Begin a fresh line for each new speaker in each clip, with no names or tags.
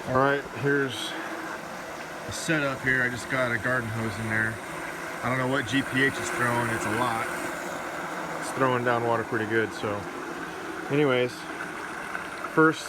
Alright, here's a setup here. I just got a garden hose in there. I don't know what GPH is throwing. It's a lot. It's throwing down water pretty good. So anyways, first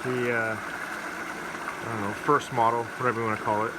the I don't know, first model, whatever you want to call it.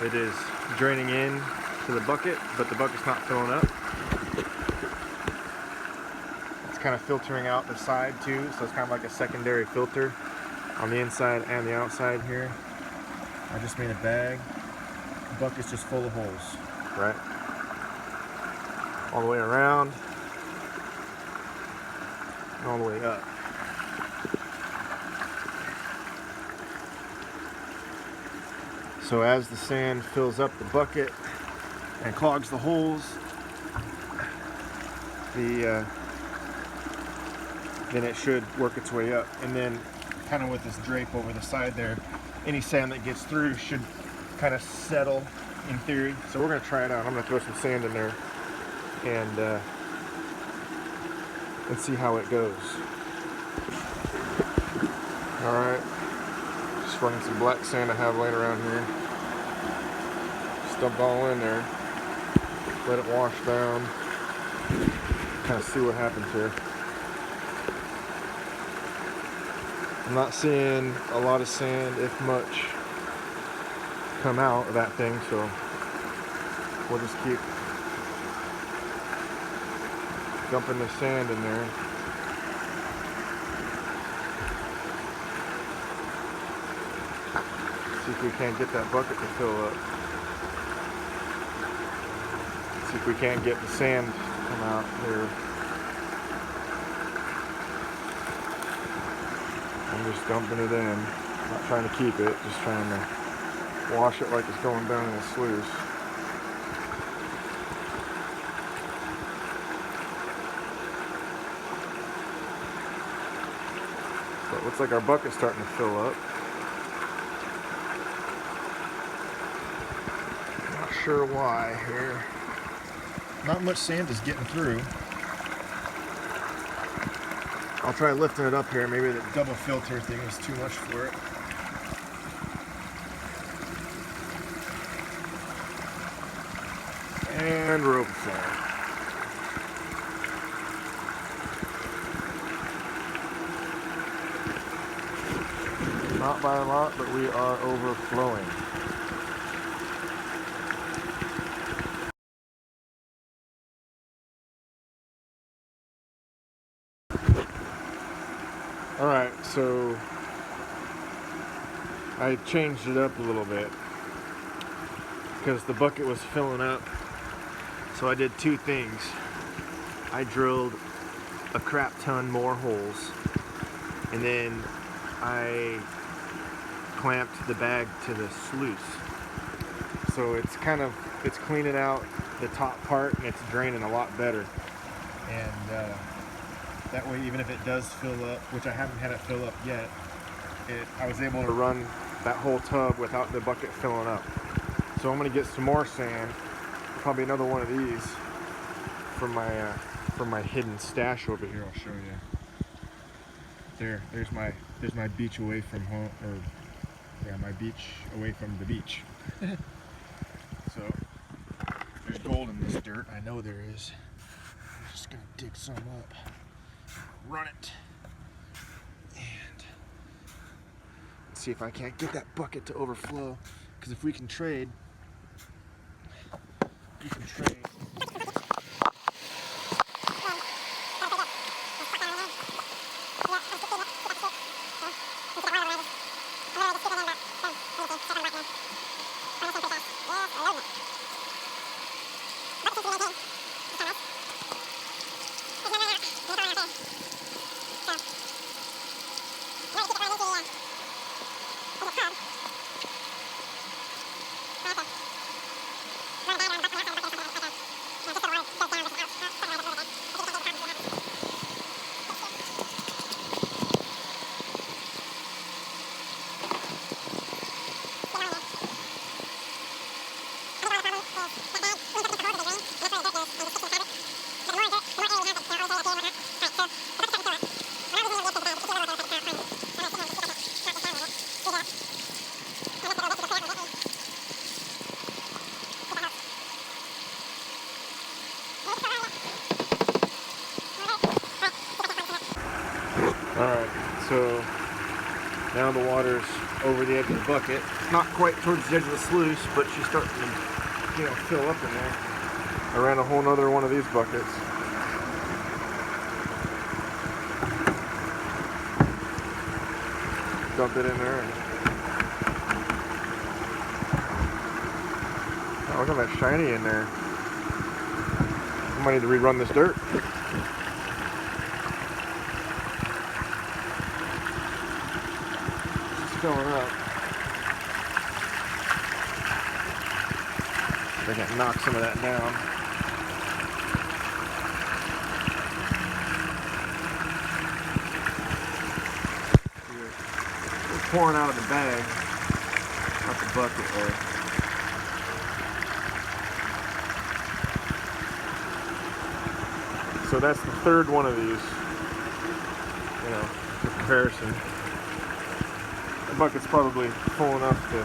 It is draining in to the bucket, but the bucket's not filling up. It's kind of filtering out the side too, so it's kind of like a secondary filter on the inside and the outside here. I just made a bag. The bucket's just full of holes, right? All the way around, and all the way up. So as the sand fills up the bucket and clogs the holes, then it should work its way up. And then kind of with this drape over the side there, any sand that gets through should kind of settle in theory. So we're going to try it out. I'm going to throw some sand in there and see how it goes. Alright, just running some black sand I have laying around here. Just dump it all in there, let it wash down, kind of see what happens here. I'm not seeing a lot of sand, if much, come out of that thing, so we'll just keep dumping the sand in there. See if we can't get that bucket to fill up. See if we can't get the sand to come out here. I'm just dumping it in. Not trying to keep it, just trying to wash it like it's going down in a sluice. So it looks like our bucket's starting to fill up. Not sure why here. Not much sand is getting through. I'll try lifting it up here. Maybe the double filter thing is too much for it. And we're overflowing. Not by a lot, but we are overflowing. Alright, so I changed it up a little bit because the bucket was filling up. So I did two things. I drilled a crap ton more holes, and then I clamped the bag to the sluice. So it's cleaning out the top part and it's draining a lot better. And that way, even if it does fill up, which I haven't had it fill up yet, I was able to run that whole tub without the bucket filling up. So I'm going to get some more sand, probably another one of these from my hidden stash over here. I'll show you. There's my beach away from home, or yeah, my beach away from the beach. So there's gold in this dirt. I know there is. I'm just gonna dig some up, run it, and see if I can't get that bucket to overflow. Because if we can trade, we can trade. Alright, so now the water's over the edge of the bucket. Not quite towards the edge of the sluice, but she's starting to, fill up in there. I ran a whole nother one of these buckets. Dump it in there. Oh, look at that shiny in there. I might need to rerun this dirt. It's filling up. I can knock some of that down. It's pouring out of the bag, out the bucket there. So that's the third one of these, for comparison. The bucket's probably full enough to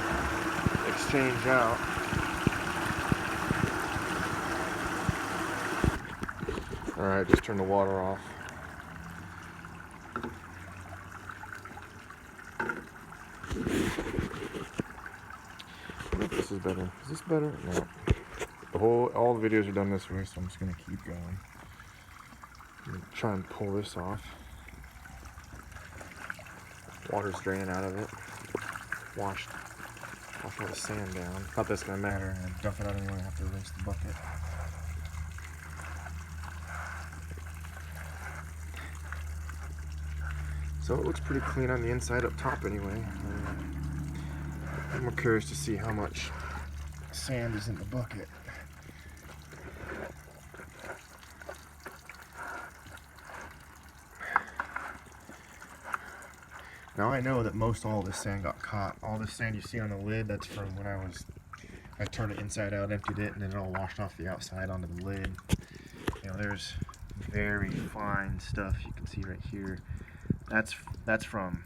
exchange out. Alright, just turn the water off. I think this is better. Is this better? No. All the videos are done this way, so I'm just gonna keep going. Try and pull this off. Water's draining out of it. Washed all the sand down. Not that's gonna matter. And dump it out anyway. I have to rinse the bucket. So it looks pretty clean on the inside up top anyway. I'm more curious to see how much sand is in the bucket. Now I know that all this sand got caught. All this sand you see on the lid, that's from when I turned it inside out, emptied it, and then it all washed off the outside onto the lid. There's very fine stuff you can see right here. That's from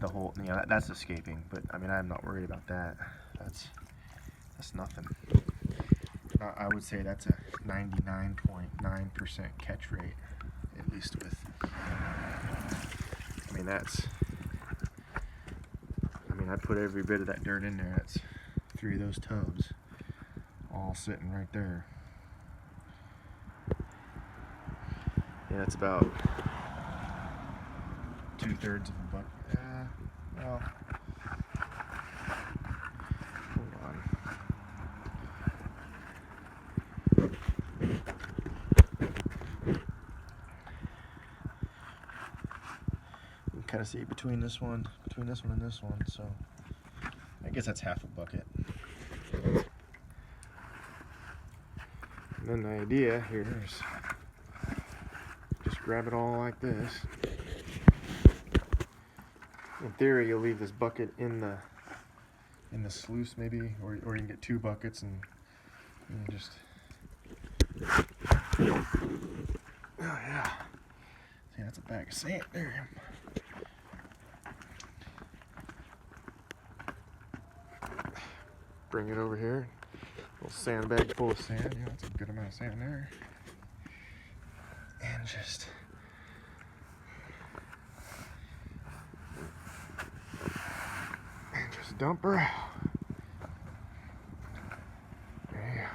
the whole, that's escaping, but I mean, I'm not worried about that. That's nothing. I would say that's a 99.9% catch rate, at least with, I put every bit of that dirt in there. That's 3 of those tubs all sitting right there. Yeah, that's about 2/3 of a bucket. Well, hold on. You can kind of see between this one and this one, so I guess that's half a bucket. And then the idea here is just grab it all like this. In theory, you'll leave this bucket in the sluice maybe, or you can get 2 buckets and just. Oh yeah, see, that's a bag of sand there. Bring it over here. Little sandbag full of sand. Yeah, that's a good amount of sand there. And just dump her out. There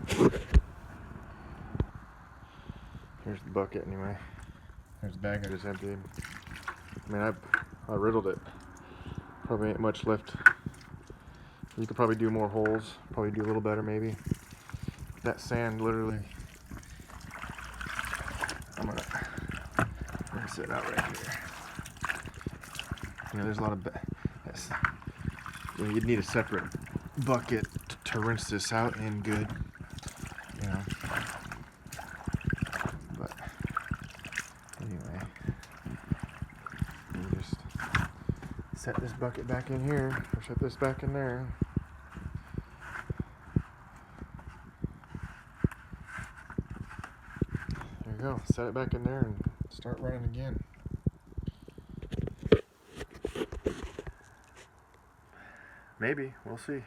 you go. Here's the bucket anyway. There's the bag I just emptied. I mean, I riddled it. Probably ain't much left. You could probably do more holes. Probably do a little better maybe. That sand literally. I'm gonna rinse it out right here. There's a lot of. You'd need a separate bucket to rinse this out in good. But anyway, you just set this bucket back in here, or set this back in there. There you go. Set it back in there and start running again. Maybe. We'll see.